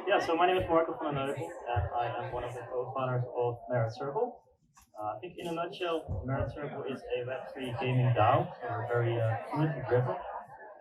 Yeah, so my name is Marco van den Heuvel, and I am one of the co-founders of Merit Circle. I think in a nutshell, Merit Circle is a Web3 gaming DAO, so we're very community driven.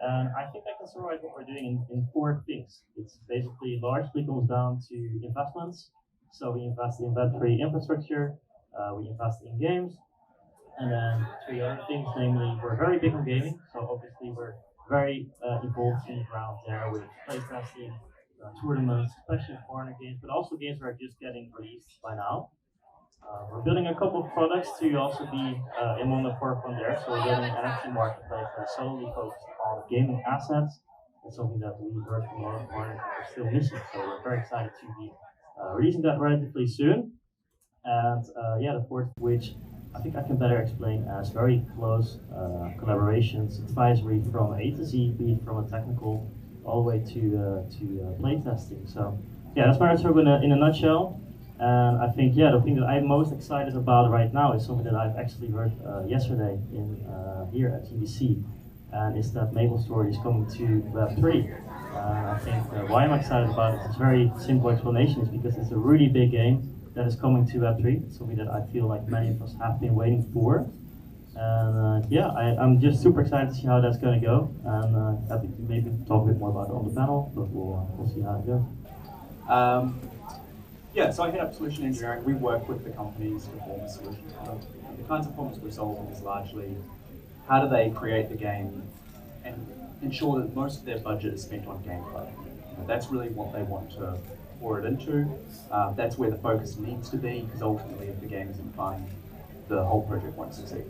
And I think I can summarize what we're doing in four things. It's basically largely comes down to investments. So we invest in Web3 infrastructure, we invest in games, and then three other things, namely we're very big on gaming, so obviously we're very involved in the ground there with playtesting, tournaments, especially foreign games, but also games that are just getting released by now. We're building a couple of products to also be in on the forefront there. So we're building an NFT marketplace that's solely focused on gaming assets. It's something that we heard from a lot of partners that are still missing. So we're very excited to be releasing that relatively soon. And yeah, the fourth, which I think I can better explain as very close collaborations, advisory from A to Z, be it from a technical all the way to playtesting. So yeah, that's Merit Circle in a nutshell. And I think, yeah, the thing that I'm most excited about right now is something that I've actually heard yesterday in here at TBC, and is that MapleStory is coming to Web3. I think why I'm excited about it is a very simple explanation, is because it's a really big game that is coming to Web3. It's something that I feel like many of us have been waiting for. And yeah, I'm just super excited to see how that's going to go. And happy to maybe talk a bit more about it on the panel, but we'll see how it goes. Yeah, so I head up solution engineering. We work with the companies to form a solution. The kinds of problems we're solving is largely how do they create the game and ensure that most of their budget is spent on gameplay. That's really what they want to pour it into. That's where the focus needs to be, because ultimately if the game isn't fun, the whole project won't succeed.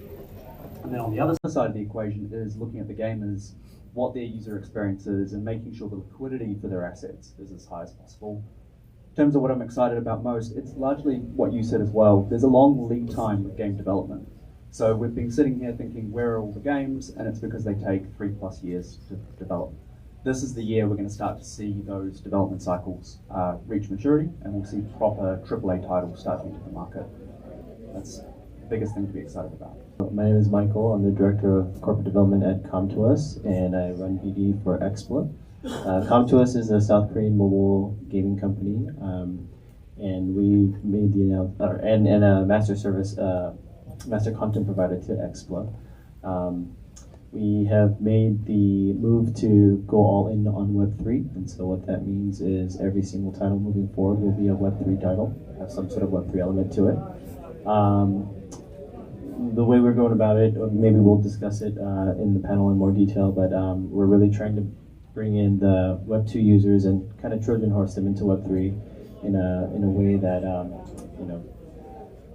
And then on the other side of the equation is looking at the gamers, what their user experience is, and making sure the liquidity for their assets is as high as possible. In terms of what I'm excited about most, it's largely what you said as well. There's a long lead time with game development. So we've been sitting here thinking, where are all the games? And it's because they take 3+ years to develop. This is the year we're going to start to see those development cycles reach maturity, and we'll see proper AAA titles start to enter the market. That's the biggest thing to be excited about. My name is Michael. I'm the Director of Corporate Development at COMTOUS, and I run BD for XPLA. COMTOUS is a South Korean mobile gaming company, and we made the and a master service, master content provider to XPLA. We have made the move to go all in on Web3, and so what that means is every single title moving forward will be a Web3 title, have some sort of Web3 element to it. The way we're going about it, maybe we'll discuss it in the panel in more detail, but we're really trying to bring in the Web2 users and kind of Trojan horse them into Web3 in a way that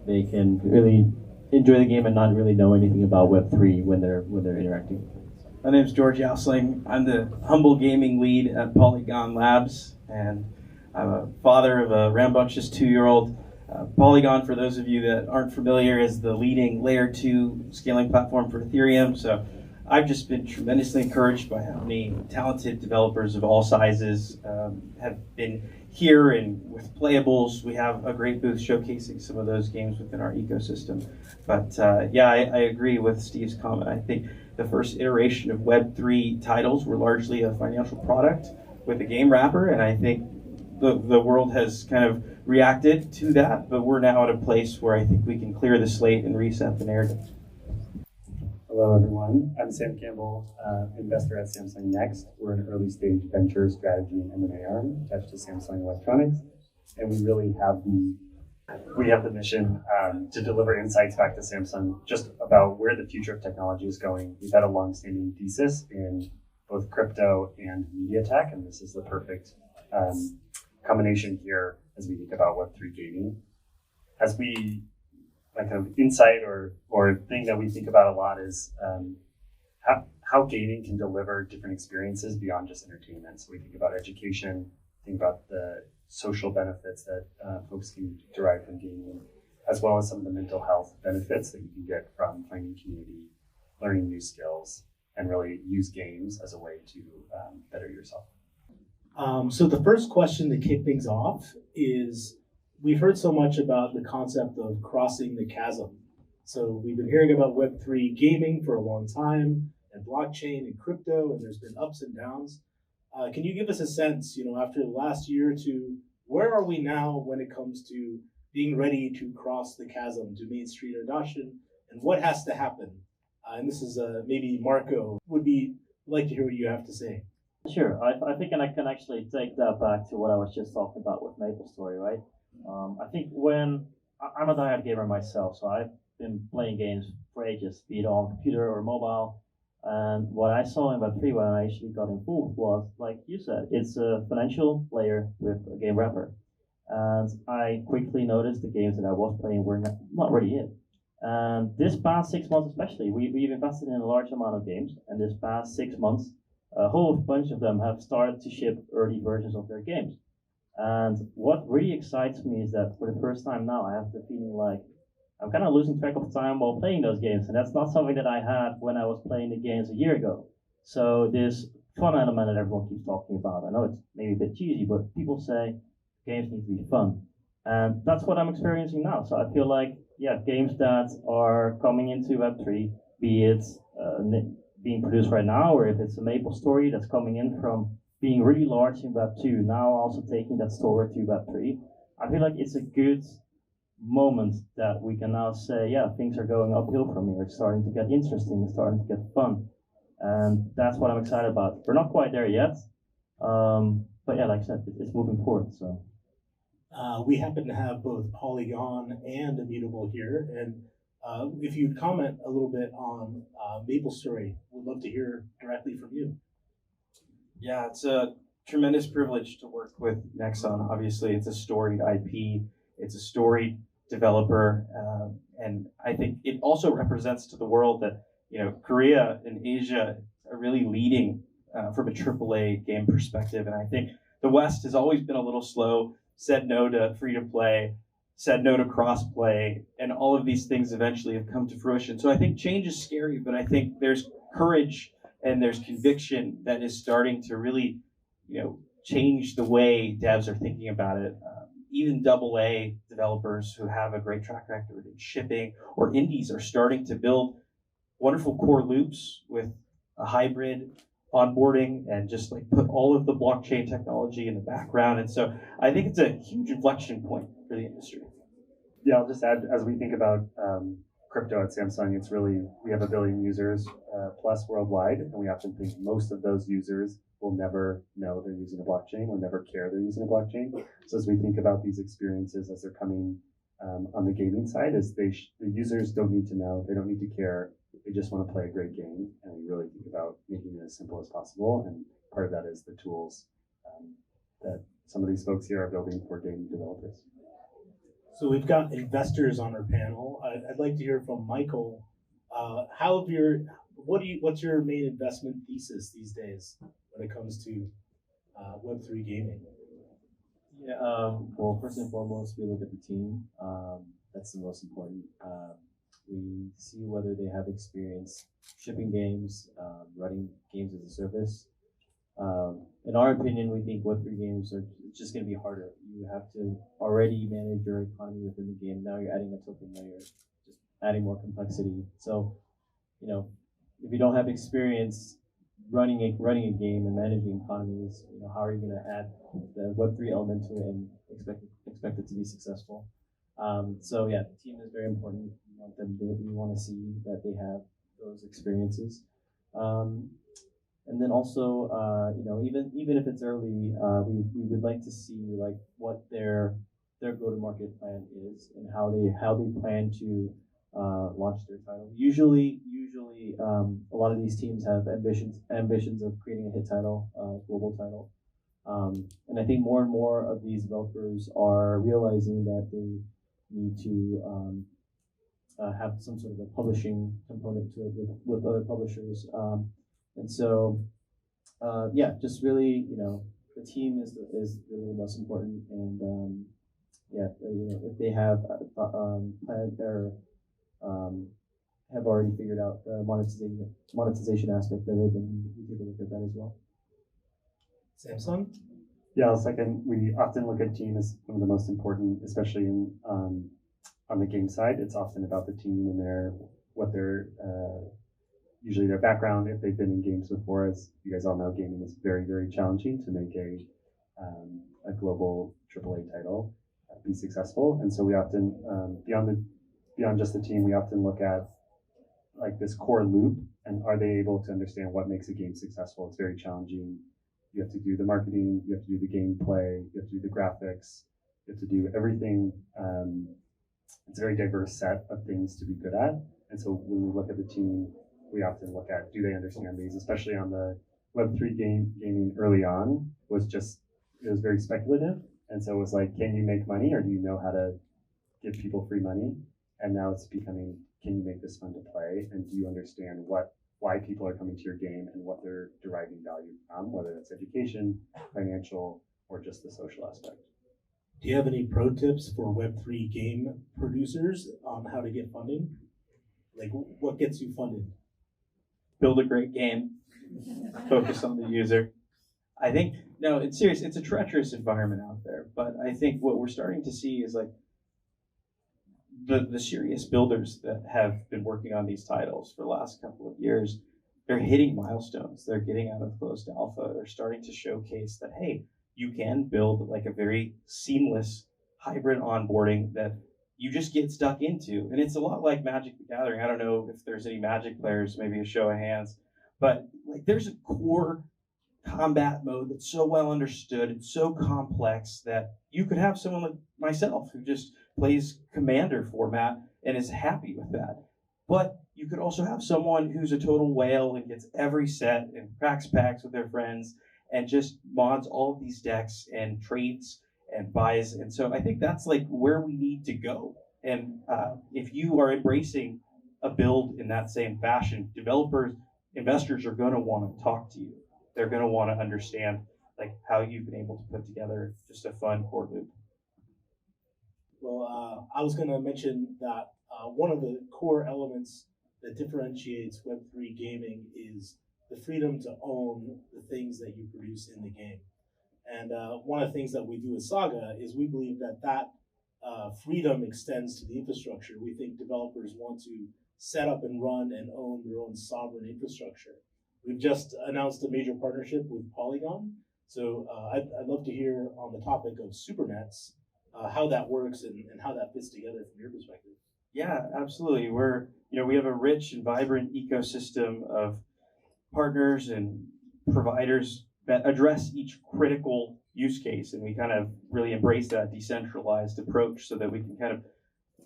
they can really enjoy the game and not really know anything about Web3 when they're interacting. My name is George Yousling. I'm the humble gaming lead at Polygon Labs, and I'm a father of a rambunctious 2-year-old. Polygon, for those of you that aren't familiar, is the leading layer 2 scaling platform for Ethereum. So I've just been tremendously encouraged by how many talented developers of all sizes have been here, and with Playables, we have a great booth showcasing some of those games within our ecosystem. But yeah, I agree with Steve's comment. I think the first iteration of Web3 titles were largely a financial product with a game wrapper, and I think the world has kind of reacted to that, but we're now at a place where I think we can clear the slate and reset the narrative. Hello, everyone. I'm Sam Campbell, investor at Samsung Next. We're an early stage venture strategy and M&A arm attached to Samsung Electronics, and we really have the mission to deliver insights back to Samsung just about where the future of technology is going. We've had a long-standing thesis in both crypto and media tech, and this is the perfect combination here as we think about Web3 gaming. As we kind of insight or thing that we think about a lot is how gaming can deliver different experiences beyond just entertainment. So we think about education, think about the social benefits that folks can derive from gaming, as well as some of the mental health benefits that you can get from finding community, learning new skills, and really use games as a way to better yourself. So the first question to kick things off is, we've heard so much about the concept of crossing the chasm. So we've been hearing about Web3 gaming for a long time, and blockchain and crypto, and there's been ups and downs. Can you give us a sense, after the last year or two, where are we now when it comes to being ready to cross the chasm to mainstream adoption, and what has to happen? And this is maybe Marco would like to hear what you have to say. Sure, I think I can actually take that back to what I was just talking about with MapleStory, right? I think I'm a diehard gamer myself, so I've been playing games for ages, be it on computer or mobile. And what I saw in Web3 when I actually got involved was, like you said, it's a financial layer with a game wrapper. And I quickly noticed the games that I was playing were not really it. And this past 6 months especially, we've invested in a large amount of games, and this past 6 months, a whole bunch of them have started to ship early versions of their games. And what really excites me is that for the first time now, I have the feeling like I'm kind of losing track of time while playing those games, and that's not something that I had when I was playing the games a year ago. So this fun element that everyone keeps talking about, I know it's maybe a bit cheesy, but people say games need to be fun. And that's what I'm experiencing now. So I feel like, yeah, games that are coming into Web3, be it being produced right now, or if it's a MapleStory that's coming in from being really large in Web2, now also taking that story to Web3, I feel like it's a good moment that we can now say, yeah, things are going uphill from here. It's starting to get interesting, it's starting to get fun. And that's what I'm excited about. We're not quite there yet, but yeah, like I said, it's moving forward. So we happen to have both Polygon and Immutable here, and if you'd comment a little bit on MapleStory, we'd love to hear directly from you. Yeah, it's a tremendous privilege to work with Nexon. Obviously, it's a storied IP, it's a storied developer, and I think it also represents to the world that Korea and Asia are really leading from a AAA game perspective, and I think the West has always been a little slow, said no to free-to-play, said no to cross-play, and all of these things eventually have come to fruition. So I think change is scary, but I think there's courage and there's conviction that is starting to really, change the way devs are thinking about it. Even AA developers who have a great track record in shipping, or indies, are starting to build wonderful core loops with a hybrid onboarding and just like put all of the blockchain technology in the background. And so I think it's a huge inflection point for the industry. Yeah, I'll just add, as we think about crypto at Samsung, it's really, we have 1 billion users plus worldwide, and we often think most of those users will never know they're using a blockchain or never care they're using a blockchain. So as we think about these experiences as they're coming on the gaming side, is the users don't need to know, they don't need to care, they just want to play a great game, and we really think about making it as simple as possible, and part of that is the tools that some of these folks here are building for game developers. So we've got investors on our panel. I'd like to hear from Michael. What's your main investment thesis these days when it comes to Web3 gaming? Yeah, well, first and foremost, we look at the team. That's the most important. We see whether they have experience shipping games, running games as a service. In our opinion, we think Web3 games are just going to be harder. You have to already manage your economy within the game. Now you're adding a token layer, just adding more complexity. So, if you don't have experience running a game and managing economies, how are you going to add the Web3 element to it and expect it to be successful? So yeah, the team is very important. We want to see that they have those experiences. And then also, even if it's early, we would like to see like what their go-to-market plan is and how they plan to launch their title. Usually, a lot of these teams have ambitions of creating a hit title, global title. And I think more and more of these developers are realizing that they need to have some sort of a publishing component to it with other publishers. And so, just really, the team is really the most important. And if they have planned or have already figured out the monetization aspect of it, then we take a look at that as well. Samsung? Yeah, I'll second. We often look at team as one of the most important, especially on the game side. It's often about the team and what they're usually their background, if they've been in games before. As you guys all know, gaming is very, very challenging to make a global AAA title be successful. And so we often, beyond just the team, we often look at like this core loop, and are they able to understand what makes a game successful? It's very challenging. You have to do the marketing, you have to do the gameplay, you have to do the graphics, you have to do everything. It's a very diverse set of things to be good at. And so when we look at the team, we often look at, do they understand these, especially on the Web3 gaming early on it was very speculative. And so it was like, can you make money, or do you know how to give people free money? And now it's becoming, can you make this fun to play? And do you understand why people are coming to your game and what they're deriving value from, whether it's education, financial, or just the social aspect? Do you have any pro tips for Web3 game producers on how to get funding? Like, what gets you funded? Build a great game. Focus on the user. I think, no, it's serious. It's a treacherous environment out there. But I think what we're starting to see is like the serious builders that have been working on these titles for the last couple of years, they're hitting milestones. They're getting out of closed alpha. They're starting to showcase that, hey, you can build like a very seamless hybrid onboarding that you just get stuck into. And it's a lot like Magic the Gathering. I don't know if there's any Magic players, maybe a show of hands, but like there's a core combat mode that's so well understood and so complex that you could have someone like myself who just plays Commander format and is happy with that. But you could also have someone who's a total whale and gets every set and cracks packs with their friends and just mods all of these decks and trades and buys. And so I think that's like where we need to go. And if you are embracing a build in that same fashion, developers, investors are going to want to talk to you. They're going to want to understand like how you've been able to put together just a fun core loop. Well, I was going to mention that one of the core elements that differentiates Web3 gaming is the freedom to own the things that you produce in the game. And one of the things that we do at Saga is we believe that freedom extends to the infrastructure. We think developers want to set up and run and own their own sovereign infrastructure. We've just announced a major partnership with Polygon. So I'd love to hear on the topic of supernets, how that works and how that fits together from your perspective. Yeah, absolutely. We have a rich and vibrant ecosystem of partners and providers that address each critical use case, and we kind of really embrace that decentralized approach so that we can kind of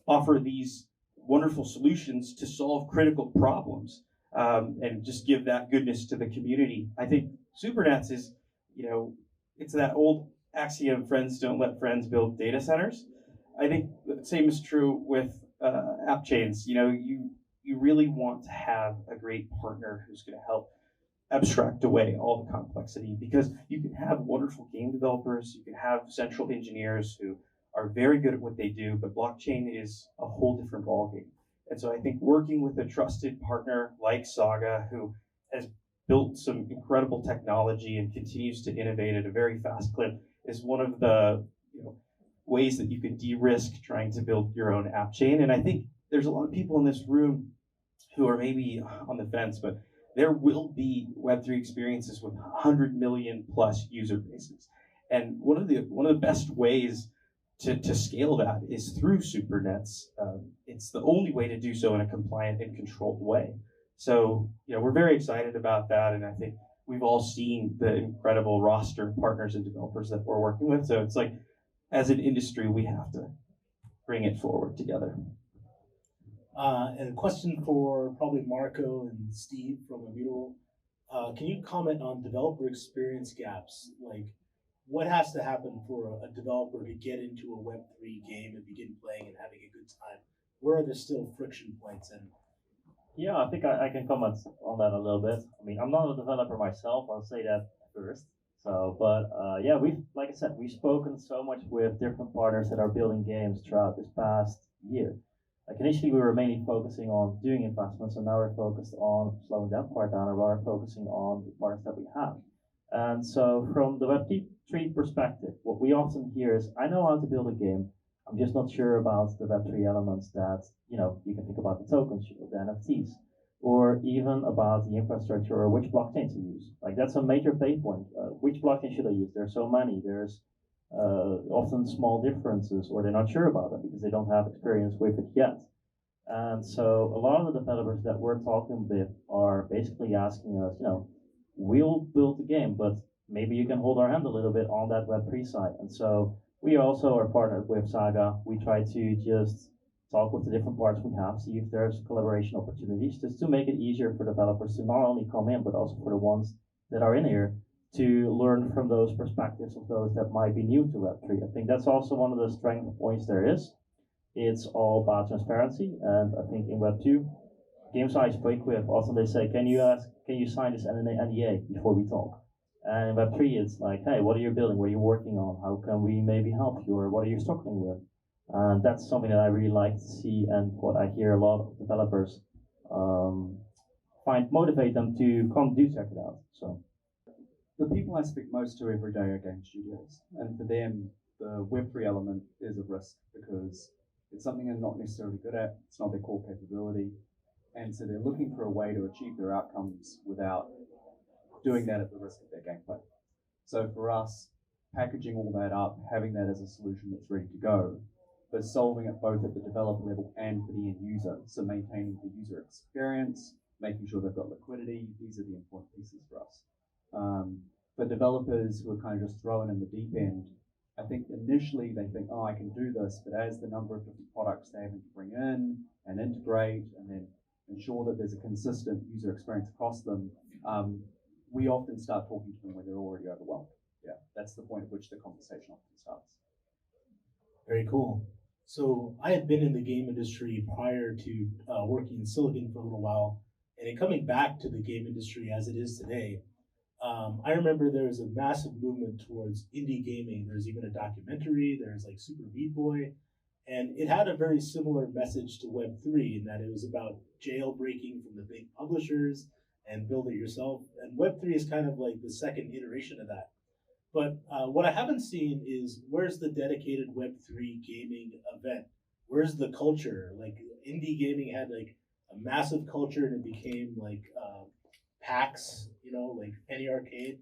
offer these wonderful solutions to solve critical problems and just give that goodness to the community. I think Supernets is, it's that old axiom, friends don't let friends build data centers. I think the same is true with app chains. You really want to have a great partner who's going to help abstract away all the complexity, because you can have wonderful game developers, you can have central engineers who are very good at what they do, but blockchain is a whole different ballgame. And so I think working with a trusted partner like Saga, who has built some incredible technology and continues to innovate at a very fast clip, is one of the ways that you can de-risk trying to build your own app chain. And I think there's a lot of people in this room who are maybe on the fence, but there will be Web3 experiences with 100 million plus user bases. And one of the best ways to scale that is through Supernets. It's the only way to do so in a compliant and controlled way. So, we're very excited about that. And I think we've all seen the incredible roster of partners and developers that we're working with. So it's like, as an industry, we have to bring it forward together. And a question for probably Marco and Steve from Immutable. Can you comment on developer experience gaps? Like, what has to happen for a developer to get into a Web3 game and begin playing and having a good time? Where are there still friction points? And yeah, I think I can comment on that a little bit. I mean, I'm not a developer myself. I'll say that first. So, but yeah, like I said, we've spoken so much with different partners that are building games throughout this past year. Like initially, we were mainly focusing on doing investments, and now we're focused on slowing that part down, and rather focusing on the partners that we have. And so, from the Web3 perspective, what we often hear is, I know how to build a game. I'm just not sure about the Web3 elements that, you can think about the tokens, the NFTs. or even about the infrastructure or which blockchain to use. Like that's a major pain point. Which blockchain should I use? There's so many. There's often small differences, or they're not sure about it because they don't have experience with it yet. And so a lot of the developers that we're talking with are basically asking us, we'll build the game, but maybe you can hold our hand a little bit on that Web3 side. And so we also are partnered with Saga. We try to just talk with the different parts we have, see if there's collaboration opportunities, just to make it easier for developers to not only come in, but also for the ones that are in here to learn from those perspectives of those that might be new to Web3. I think that's also one of the strength points there is. It's all about transparency, and I think in Web2, games I speak with, often they say, can you sign this NDA before we talk? And in Web3, it's like, hey, what are you building? What are you working on? How can we maybe help you? Or what are you struggling with? And that's something that I really like to see, and what I hear a lot of developers motivate them to come do check it out. So the people I speak most to every day are game studios, and for them, the Web3 element is a risk because it's something they're not necessarily good at. It's not their core capability, and so they're looking for a way to achieve their outcomes without doing that at the risk of their gameplay. So for us, packaging all that up, having that as a solution that's ready to go, but solving it both at the developer level and for the end user. So maintaining the user experience, making sure they've got liquidity, these are the important pieces for us. For developers who are kind of just thrown in the deep end, I think initially they think, oh, I can do this, but as the number of different products they're having to bring in and integrate and then ensure that there's a consistent user experience across them, we often start talking to them when they're already overwhelmed. Yeah, that's the point at which the conversation often starts. Very cool. So I had been in the game industry prior to working in Silicon for a little while, and then coming back to the game industry as it is today, I remember there was a massive movement towards indie gaming. There's even a documentary, there's like Super Meat Boy, and it had a very similar message to Web3 in that it was about jailbreaking from the big publishers and build it yourself. And Web3 is kind of like the second iteration of that. But what I haven't seen is where's the dedicated Web3 gaming event? Where's the culture? Like indie gaming had like a massive culture and it became like PAX, like Penny Arcade.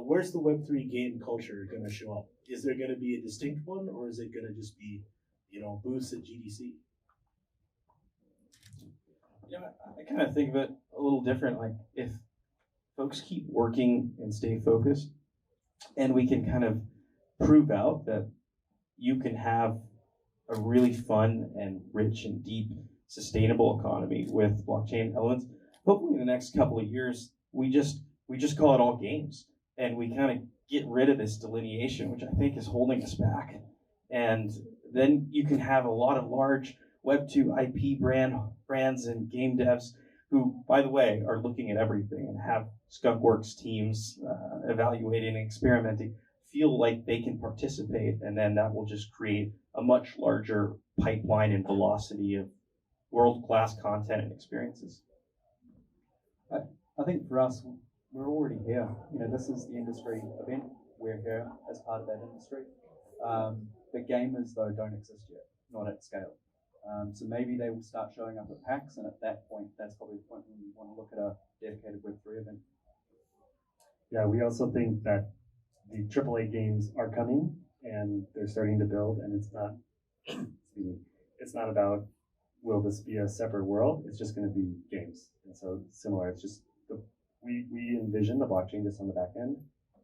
Where's the Web3 game culture going to show up? Is there going to be a distinct one, or is it going to just be, booths at GDC? I kind of think of it a little different. Like if folks keep working and stay focused, and we can kind of prove out that you can have a really fun and rich and deep sustainable economy with blockchain elements. Hopefully in the next couple of years, we just call it all games, and we kind of get rid of this delineation, which I think is holding us back. And then you can have a lot of large Web2 IP brands and game devs who, by the way, are looking at everything and have skunkworks teams evaluating and experimenting, feel like they can participate, and then that will just create a much larger pipeline and velocity of world-class content and experiences. I think for us, we're already here. This is the industry event. We're here as part of that industry. The gamers, though, don't exist yet, not at scale. So maybe they will start showing up at PAX, and at that point, that's probably the point when we want to look at a dedicated Web3 event. Yeah, we also think that the AAA games are coming, and they're starting to build, and it's not, it's not about, will this be a separate world? It's just going to be games. And so similar, it's just, we envision the blockchain just on the back end,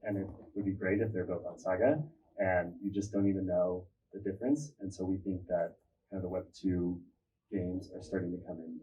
and it would be great if they're built on Saga, and you just don't even know the difference. And so we think that kind of the Web2 games are starting to come in